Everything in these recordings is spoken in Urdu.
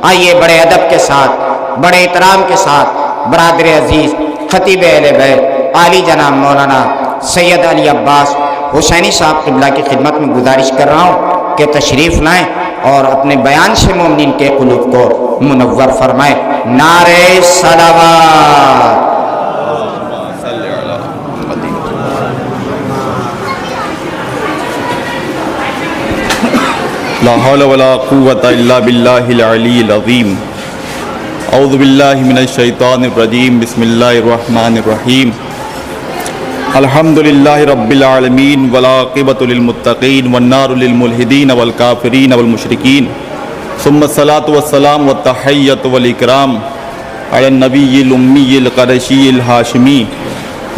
آئیے بڑے ادب کے ساتھ، بڑے احترام کے ساتھ برادر عزیز خطیب اہل بیت عالی جناب مولانا سید علی عباس حسینی صاحب قبلہ کی خدمت میں گزارش کر رہا ہوں کہ تشریف لائیں اور اپنے بیان سے مومنین کے قلوب کو منور فرمائیں۔ نعرہ صلوات۔ لا حول ولا قوة الا باللہ العلی العظیم۔ اعوذ باللہ من الشیطان الرجیم، بسم اللہ الرحمن الرحیم۔ الحمد للہ رب العالمین والعاقبۃ للمتقین والنار للملحدین والکافرین والمشرکین، ثم الصلاۃ والسلام والتحیۃ والاکرام علی النبی الامی القرشی الہاشمی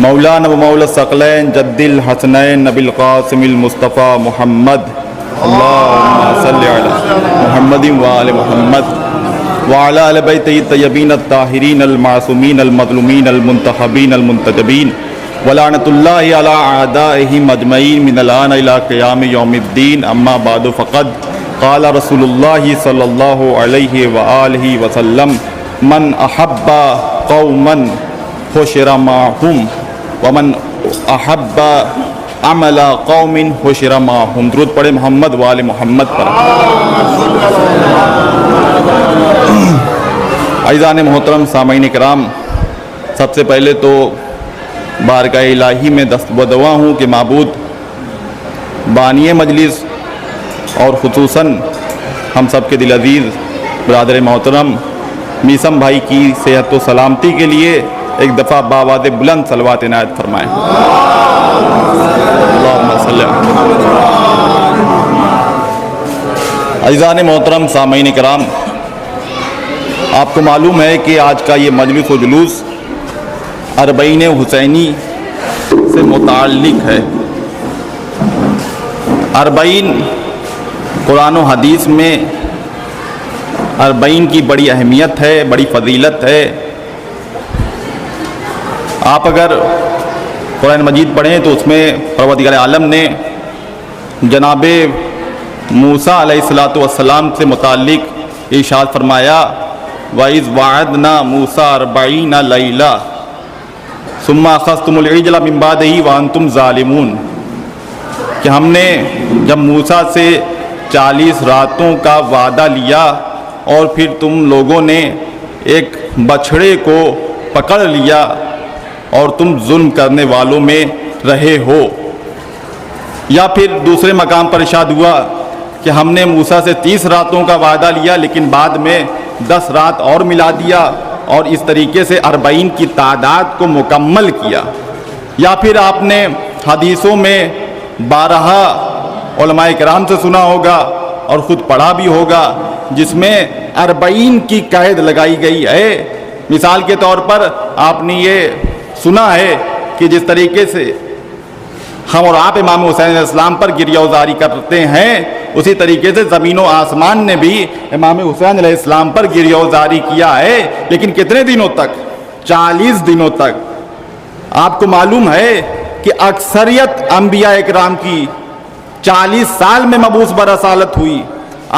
مولانا و مولا الثقلین جد الحسنین نبی القاسم المصطفیٰ محمد، اللہم صلی علی محمد وآل محمد وعلی آل بیتہ الطیبین الطاہرین المعصومین المظلومین المنتخبین المنتجبین ولعنۃ اللہ علی اعدائہم اجمعین من الآن الی قیام یوم الدین۔ اما بعد فقد قال رسول اللہ صلی اللہ علیہ وآلہ وسلم من احب قوما حشر معہم ومن احب عمل قوم حشر معہم۔ درود پڑھے محمد وآل محمد پر۔ عزیزان محترم سامعین کرام، سب سے پہلے تو بارگاہ الہی میں دست بدعا ہوں کہ معبود بانی مجلس اور خصوصاً ہم سب کے دل عزیز برادر محترم میثم بھائی کی صحت و سلامتی کے لیے ایک دفعہ بآواز بلند صلوات عنایت فرمائیں۔ اللہم صلی علی۔ عزیزان محترم سامعین کرام، آپ کو معلوم ہے کہ آج کا یہ مجلس و جلوس اربعین حسینی سے متعلق ہے۔ اربعین قرآن و حدیث میں اربعین کی بڑی اہمیت ہے، بڑی فضیلت ہے۔ آپ اگر قرآن مجید پڑھیں تو اس میں پروردگار عالم نے جناب موسیٰ علیہ السلام سے متعلق ارشاد فرمایا وَإِذْ وَعَدْنَا مُوسَىٰ 40 لَيْلَةً ثُمَّ أَخَذْتُمُ الْعِجْلَ مِن بَعْدِهِ وَأَنْتُمْ ظَالِمُونَ، کہ ہم نے جب موسیٰ سے 40 راتوں کا وعدہ لیا اور پھر تم لوگوں نے ایک بچھڑے کو پکڑ لیا اور تم ظلم کرنے والوں میں رہے ہو۔ یا پھر دوسرے مقام پر ارشاد ہوا کہ ہم نے موسیٰ سے 30 راتوں کا وعدہ لیا لیکن بعد میں 10 رات اور ملا دیا، اور اس طریقے سے 40 کی تعداد کو مکمل کیا۔ یا پھر آپ نے حدیثوں میں 12 علماء کرام سے سنا ہوگا اور خود پڑھا بھی ہوگا جس میں 40 کی قید لگائی گئی ہے۔ مثال کے طور پر آپ نے یہ سنا ہے کہ جس طریقے سے ہم اور آپ امام حسین علیہ السلام پر گریہ وزاری کرتے ہیں، اسی طریقے سے زمین و آسمان نے بھی امام حسین علیہ السلام پر گریہ وزاری کیا ہے، لیکن کتنے دنوں تک؟ 40 دنوں تک۔ آپ کو معلوم ہے کہ اکثریت انبیاء اکرام کی 40 سال میں مبعوث برسالت ہوئی۔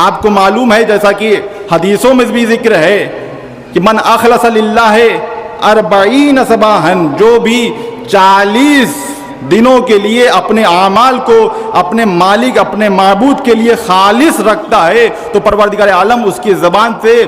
آپ کو معلوم ہے جیسا کہ حدیثوں میں بھی ذکر ہے کہ من اخلص للہ 40 صباحاً، جو بھی 40 دنوں کے لیے اپنے اعمال کو اپنے مالک اپنے معبود کے لیے خالص رکھتا ہے تو پروردگار عالم اس کی زبان سے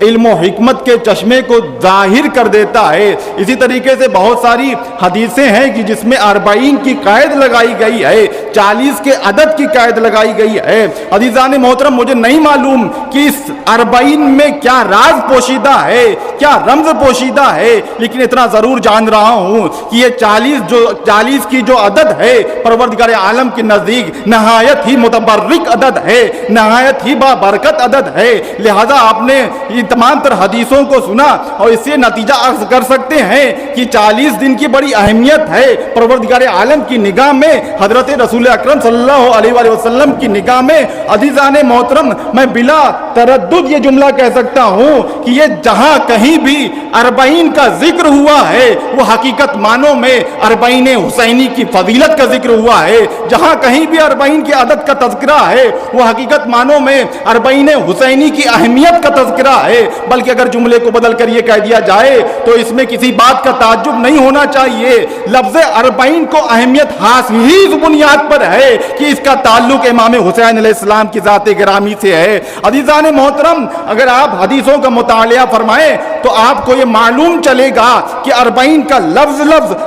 علم و حکمت کے چشمے کو ظاہر کر دیتا ہے۔ اسی طریقے سے بہت ساری حدیثیں ہیں کہ جس میں 40 کی قید لگائی گئی ہے، 40 کے عدد کی قید لگائی گئی ہے۔ عزیزان محترم، مجھے نہیں معلوم کہ اس 40 میں کیا راز پوشیدہ ہے، کیا رمز پوشیدہ ہے، لیکن اتنا ضرور جان رہا ہوں کہ یہ 40 کی جو عدد ہے پروردگار عالم کے نزدیک نہایت ہی متبرک عدد ہے، نہایت ہی بابرکت عدد ہے۔ لہذا آپ نے یہ تمام تر حدیثوں کو سنا اور اس سے نتیجہ اخذ کر سکتے ہیں کہ 40 دن کی بڑی اہمیت ہے پروردگار عالم کی نگاہ میں، حضرت رسول اکرم صلی اللہ علیہ وآلہ وسلم کی نگاہ میں۔ عزیزان محترم، میں بلا تردد یہ جملہ کہہ سکتا ہوں کہ یہ جہاں کہیں بھی 40 کا ذکر ہوا ہے وہ حقیقت معنوں میں 40 حسینی کی فضیلت کا ذکر ہوا ہے. جہاں کہیں بھی 40 کی عدد کا تذکرہ ہے وہ حقیقت معنوں میں 40 حسینی کی اہمیت کا تذکرہ ہے. بلکہ اگر جملے کو بدل کر یہ کہہ دیا جائے تو اس میں کسی بات کا تعجب نہیں ہونا چاہیے. لفظ 40 کو اہمیت خاص ہی اس بنیاد پر ہے کہ اس کا تعلق امام حسین علیہ السلام کی ذات گرامی سے ہے. عزیزان محترم، اگر آپ حدیثوں کا مطالعہ فرمائیں تو آپ کو یہ معلوم چلے گا کہ 40 کا لفظ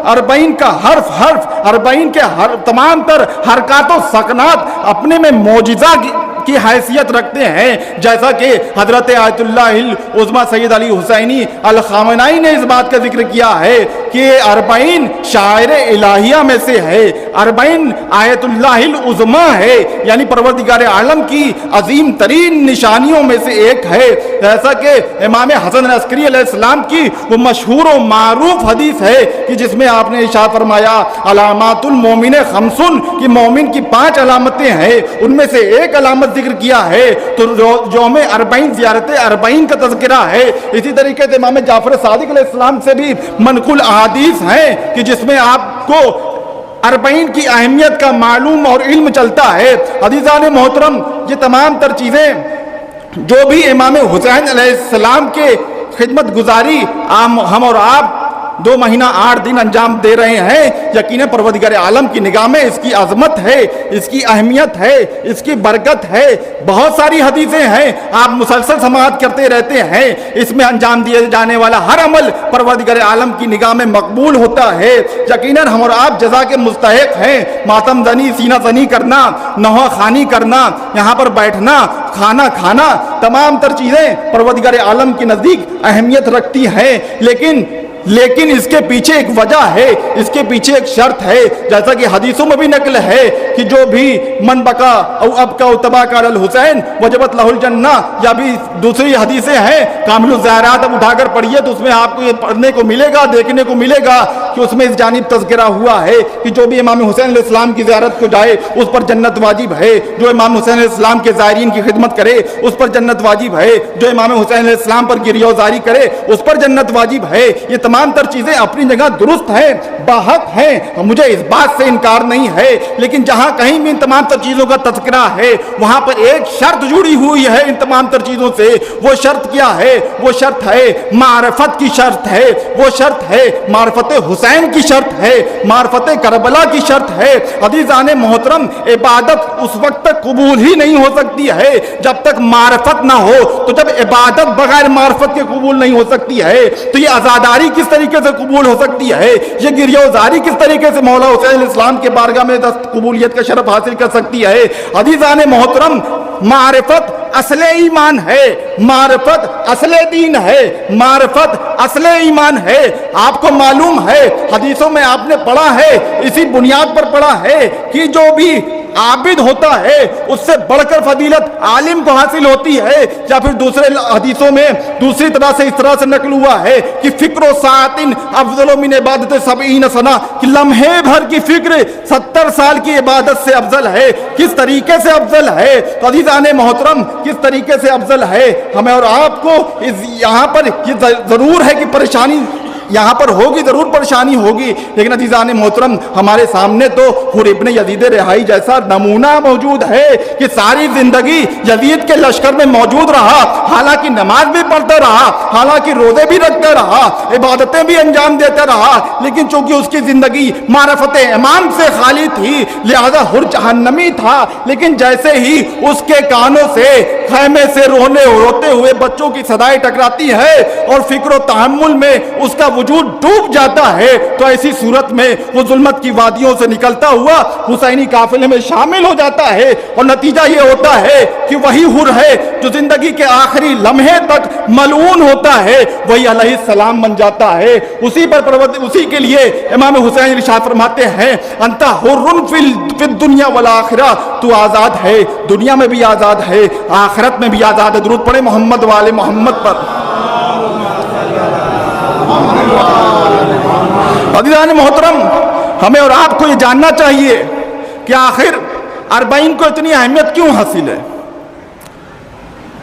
40 کا حرف 40 کے تمام تر حرکات و سکنات اپنے میں معجزہ کی حیثیت رکھتے ہیں. جیسا کہ حضرت آیت اللہ العظمی سید علی حسینی الخامنائی نے اس بات کا ذکر کیا ہے کہ 40 شاعر الہیہ میں سے ہے، 40 آیت اللہ العظمی ہے، یعنی پروردگار عالم کی عظیم ترین نشانیوں میں سے ایک ہے. جیسا کہ امام حسن عسکری علیہ السلام کی وہ مشہور و معروف حدیث ہے کہ جس میں آپ نے ارشاد فرمایا علامات المومن خمسن، کہ مومن کی 5 علامتیں ہیں، ان میں سے ایک علامت ذکر کیا ہے تو یوم 40 زیارت 40 کا تذکرہ ہے. اسی طریقے سے امام جعفر صادق علیہ السلام سے بھی منقول احادیث ہیں کہ جس میں آپ کو 40 کی اہمیت کا معلوم اور علم چلتا ہے. عزیزان محترم، یہ تمام تر چیزیں جو بھی امام حسین علیہ السلام کے خدمت گزاری ہم اور آپ 2 مہینہ 8 دن انجام دے رہے ہیں، یقیناً پروردگار عالم کی نگاہ میں اس کی عظمت ہے، اس کی اہمیت ہے، اس کی برکت ہے. بہت ساری حدیثیں ہیں، آپ مسلسل سماعت کرتے رہتے ہیں، اس میں انجام دیے جانے والا ہر عمل پروردگار عالم کی نگاہ میں مقبول ہوتا ہے. یقیناً ہم اور آپ جزا کے مستحق ہیں. ماتم زنی، سینہ زنی کرنا، نوحہ خوانی کرنا، یہاں پر بیٹھنا، کھانا کھانا، تمام تر چیزیں پروردگار عالم کے نزدیک اہمیت رکھتی ہیں. لیکن اس کے پیچھے ایک وجہ ہے، اس کے پیچھے ایک شرط ہے. جیسا کہ حدیثوں میں بھی نقل ہے کہ جو بھی من بقا او ابقا او تباقا علی الحسین وجبت لہ الجنہ، یا بھی دوسری حدیثیں ہیں کامل الزیارات اب اٹھا کر پڑھیے تو اس میں آپ کو یہ پڑھنے کو ملے گا، دیکھنے کو ملے گا کہ اس میں اس جانب تذکرہ ہوا ہے کہ جو بھی امام حسین علیہ السلام کی زیارت کو جائے اس پر جنت واجب ہے، جو امام حسین علیہ السلام کے زائرین کی خدمت کرے اس پر جنت واجب ہے، جو امام حسین علیہ السلام پر گریہ وزاری کرے اس پر جنت واجب ہے. یہ تمام تر چیزیں اپنی جگہ درست ہیں، باحق ہیں، مجھے اس بات سے انکار نہیں ہے. لیکن جہاں کہیں بھی ان تمام تر چیزوں کا تذکرہ ہے وہاں پر ایک شرط جڑی ہوئی ہے ان تمام تر چیزوں سے. وہ شرط کیا ہے؟ وہ شرط ہے معرفت کی شرط ہے، وہ شرط ہے معرفت حسین کی شرط ہے، معرفت کربلا کی شرط ہے. عزیزان محترم، عبادت اس وقت تک قبول ہی نہیں ہو سکتی ہے جب تک معرفت نہ ہو. تو جب عبادت بغیر معرفت کے قبول نہیں ہو سکتی ہے تو یہ عزاداری کس طریقے سے قبول ہو سکتی ہے؟ یہ گریہ وزاری کس طریقے سے مولا حسین علیہ السلام کے بارگاہ میں قبولیت کا شرف حاصل کر سکتی ہے؟ عزیزان محترم، معرفت اصل ایمان ہے، معرفت اصل دین ہے، معرفت اصل ایمان ہے. آپ کو معلوم ہے، حدیثوں میں آپ نے پڑھا ہے، اسی بنیاد پر پڑھا ہے کہ جو بھی عابد ہوتا ہے اس سے بڑھ کر فضیلت عالم کو حاصل ہوتی ہے. یا پھر دوسرے حدیثوں میں دوسری طرح سے اس طرح سے نقل ہوا ہے کہ فکر و ساعتن افضل من عبادت 70 سنہ، کہ لمحے بھر کی فکر 70 سال کی عبادت سے افضل ہے. کس طریقے سے افضل ہے؟ تو عزیزان محترم، کس طریقے سے افضل ہے؟ ہمیں اور آپ کو یہاں پر یہ ضرور ہے کہ پریشانی یہاں پر ہوگی، ضرور پریشانی ہوگی، لیکن عزیزان محترم ہمارے سامنے تو حر ابن یزید رہائی جیسا نمونہ موجود ہے کہ ساری زندگی یزید کے لشکر میں موجود رہا، حالانکہ نماز بھی پڑھتا رہا، حالانکہ روزے بھی رکھتا رہا، عبادتیں بھی انجام دیتا رہا، لیکن چونکہ اس کی زندگی معرفت امام سے خالی تھی لہذا حر جہنمی تھا. لیکن جیسے ہی اس کے کانوں سے خیمے سے روتے ہوئے بچوں کی صدائیں ٹکراتی ہے اور فکر و تحمل میں اس کا وجود ڈوب جاتا ہے تو ایسی صورت میں وہ ظلمت کی وادیوں سے نکلتا ہوا حسینی قافلے میں شامل ہو جاتا ہے. اور نتیجہ یہ ہوتا ہے کہ وہی حر ہے جو زندگی کے آخری لمحے تک ملعون ہوتا ہے، وہی علیہ السلام بن جاتا ہے. اسی کے لیے امام حسین ارشاد فرماتے ہیں انت حر فی الدنیا والآخرہ، تو آزاد ہے، دنیا میں بھی آزاد ہے، آخرت میں بھی آزاد ہے. درود پڑھیں محمد والے محمد پر. عزیزان محترم، ہمیں اور آپ کو یہ جاننا چاہیے کہ آخر 40 کو اتنی اہمیت کیوں حاصل ہے.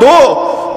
2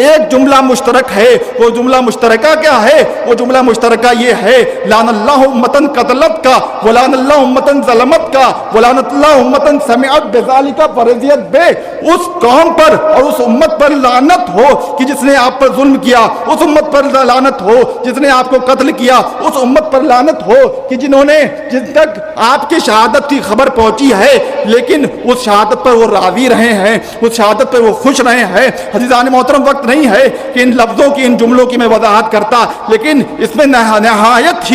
ایک جملہ مشترک ہے. وہ جملہ مشترکہ کیا ہے؟ وہ جملہ مشترکہ یہ ہے لعن اللہ امتن قتلت کا ولعن اللہ امتن ظلمت کا ولعن اللہ امتن سمعت بذالک فرضیت بے. اس قوم پر اور اس امت پر لعنت ہو کہ جس نے آپ پر ظلم کیا, اس امت پر لعنت ہو جس نے آپ کو قتل کیا, اس امت پر لعنت ہو کہ جنہوں نے جن تک آپ کی شہادت کی خبر پہنچی ہے لیکن اس شہادت پر وہ راضی رہے ہیں, اس شہادت پر وہ خوش رہے ہیں. عزیزان محترم, وقت نہیں ہے کہ ان لفظوں کی ان جملوں کی میں وضاحت کرتا, لیکن اس میں نہایت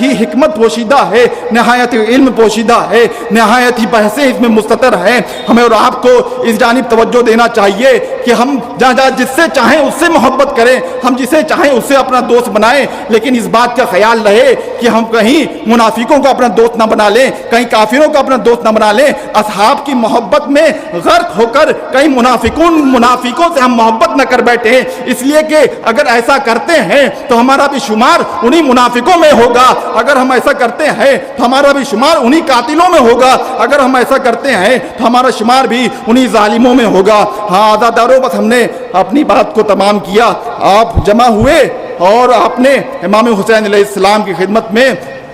ہی حکمت پوشیدہ ہے, نہایت علم پوشیدہ ہے, نہایت ہی بحثیں اس میں مستتر ہیں. ہمیں اور آپ کو اس جانب توجہ دینا چاہیے کہ ہم جہاں جس سے چاہیں اس سے محبت کریں, ہم جسے چاہیں اس سے اپنا دوست بنائیں, لیکن اس بات کا خیال رہے کہ ہم کہیں منافقوں کو اپنا دوست نہ بنا لیں, کہیں کافروں کو اپنا دوست نہ بنا لیں, اصحاب کی محبت میں غرق ہو کر کہیں منافقوں سے ہم محبت نہ کر بیٹھیں. اس لیے کہ اگر ایسا کرتے ہیں تو ہمارا بھی شمار انہی منافقوں میں ہوگا, اگر ہم ایسا کرتے ہیں تو ہمارا بھی شمار انہی قاتلوں میں ہوگا, اگر ہم ایسا کرتے ہیں تو ہمارا شمار بھی انہی ظالموں میں ہوگا. ہاں عزادارو, بس ہم نے اپنی بات کو تمام کیا. آپ جمع ہوئے اور آپ نے امام حسین علیہ السلام کی خدمت میں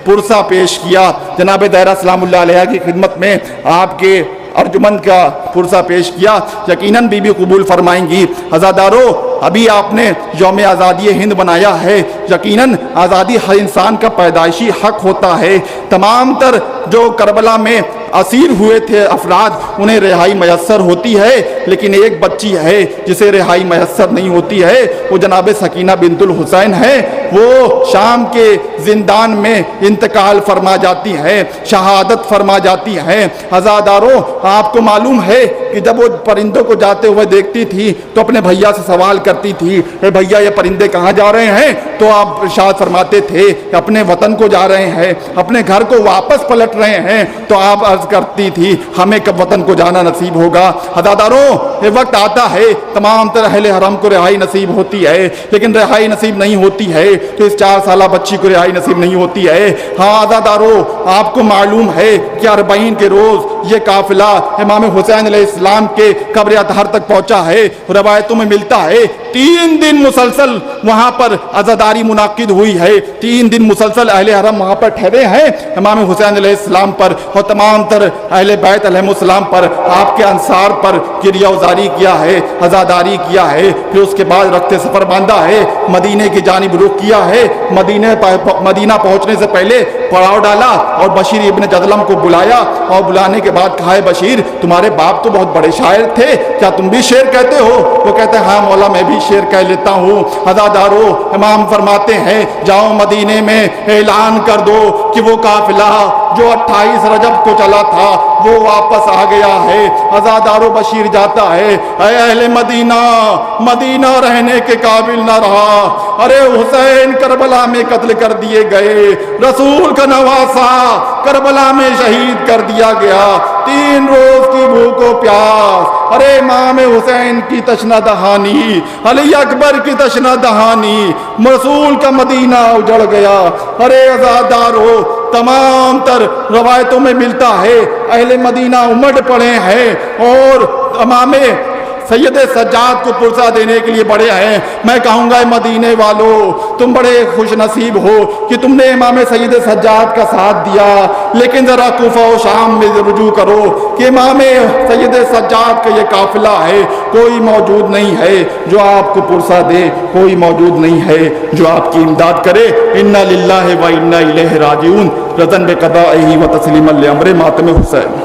پرسہ پیش کیا. جناب دائرہ سلام اللہ علیہ کی خدمت میں آپ کے ارجمند کا پرسہ پیش کیا. یقیناً بی بی قبول فرمائیں گی. عزادارو, ابھی آپ نے یوم آزادی ہند بنایا ہے. یقیناً آزادی ہر انسان کا پیدائشی حق ہوتا ہے. تمام تر جو کربلا میں اسیر ہوئے تھے افراد, انہیں رہائی میسر ہوتی ہے, لیکن ایک بچی ہے جسے رہائی میسر نہیں ہوتی ہے. وہ جناب سکینہ بنت الحسین ہے. وہ شام کے زندان میں انتقال فرما جاتی ہے, شہادت فرما جاتی ہے. عزادارو, آپ کو معلوم ہے کہ جب وہ پرندوں کو جاتے ہوئے دیکھتی تھی تو اپنے بھیا سے سوال کرتی تھی, اے بھیا یہ پرندے کہاں جا رہے ہیں؟ تو آپ ارشاد فرماتے تھے کہ اپنے وطن کو جا رہے ہیں, اپنے گھر کو واپس پلٹ رہے ہیں. تو آپ عرض کرتی تھی ہمیں کب وطن کو جانا نصیب ہوگا؟ عزادارو, یہ وقت آتا ہے تمام تر اہل حرم کو رہائی نصیب ہوتی ہے, لیکن رہائی نصیب نہیں ہوتی ہے تو اس 4 سالہ بچی کو رہائی نصیب نہیں ہوتی ہے. ہاں عزادارو, آپ کو معلوم ہے کہ 40 کے روز یہ قافلہ امام حسین علیہ السلام کے قبر اطہر تک پہنچا ہے. روایتوں میں ملتا ہے 3 دن مسلسل وہاں پر عزاداری منعقد ہوئی ہے. 3 دن مسلسل اہل حرم وہاں پر ٹھہرے ہیں امام حسین علیہ السلام پر اور تمام تر اہل بیت علیہ السلام پر, آپ کے انصار پر کریا ازاری کیا ہے, عزاداری کیا ہے. پھر اس کے بعد رخت سفر باندھا ہے, مدینے کی جانب رخ کیا ہے. مدینہ پہنچنے سے پہلے پڑاؤ ڈالا اور بشیر ابن جدلم کو بلایا اور بلانے کے بعد کہا, بشیر تمہارے باپ تو بہت بڑے شاعر تھے, کیا تم بھی شعر کہتے ہو؟ وہ کہتے ہیں ہاں مولا میں بھی شعر کہہ لیتا ہوں. عزادارو, امام فرماتے ہیں جاؤ مدینے میں اعلان کر دو کہ وہ قافلہ جو 28 رجب کو چلا تھا وہ واپس آ گیا ہے. عزادارو, بشیر جاتا ہے, اے اہل مدینہ, مدینہ رہنے کے قابل نہ رہا. ارے حسین کربلا میں قتل کر دیے گئے, رسول کا نواسا کربلا میں شہید کر دیا گیا. 3 روز کی بھوک و پیاس, ارے امام حسین کی تشنہ دہانی, علی اکبر کی تشنہ دہانی, رسول کا مدینہ اجڑ گیا. ارے عزادارو, تمام تر روایتوں میں ملتا ہے اہل مدینہ امٹ پڑے ہیں اور امام سید سجاد کو پرسہ دینے کے لیے بڑے ہیں. میں کہوں گا مدینے والو, تم بڑے خوش نصیب ہو کہ تم نے امام سید سجاد کا ساتھ دیا, لیکن ذرا کوفہ و شام میں رجوع کرو کہ امام سید سجاد کا یہ قافلہ ہے, کوئی موجود نہیں ہے جو آپ کو پرسہ دے, کوئی موجود نہیں ہے جو آپ کی امداد کرے. انا للہ و انا الیہ راجعون. رضا بقضائہ و تسلیما لامر ماتم حسین.